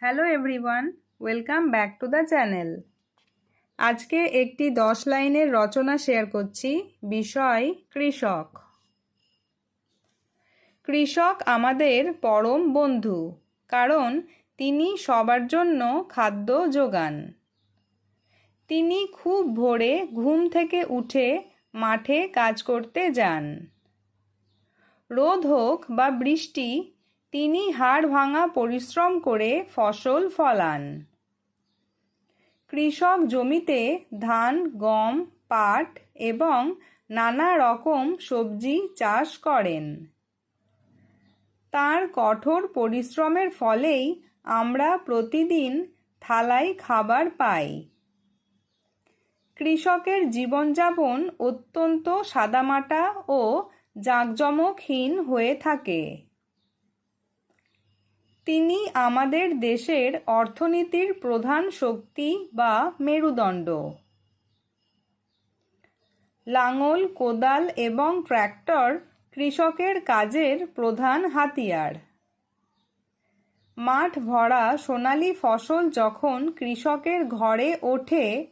Hello everyone, welcome back to the channel. আজকে একটি 10 লাইনের রচনা শেয়ার করছি। বিষয় কৃষক। কৃষক আমাদের পরম বন্ধু, কারণ তিনি সবার জন্য খাদ্য যোগান। তিনি খুব ভোরে ঘুম থেকে উঠে মাঠে কাজ করতে যান। রোদ হোক বা বৃষ্টি, তিনি হাড় ভাঙা পরিশ্রম করে ফসল ফলান। কৃষক জমিতে ধান, গম, পাট এবং নানা রকম সবজি চাষ করেন। তার কঠোর পরিশ্রমের ফলেই আমরা প্রতিদিন থালায় খাবার পাই। কৃষকের জীবনযাপন অত্যন্ত সাদামাটা ও জাঁকজমকহীন হয়ে থাকে। তিনি আমাদের দেশের অর্থনীতির প্রধান শক্তি বা মেরুদণ্ড। লাঙল, কোদাল এবং ট্র্যাক্টর কৃষকের কাজের প্রধান হাতিয়ার। মাঠ ভরা সোনালী ফসল যখন কৃষকের ঘরে ওঠে,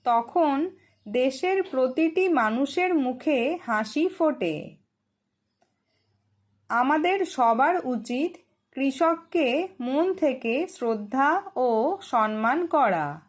তখন দেশের প্রতিটি মানুষের মুখে হাসি ফোটে। আমাদের সবার উচিত কৃষককে মন থেকে শ্রদ্ধা ও সম্মান করা।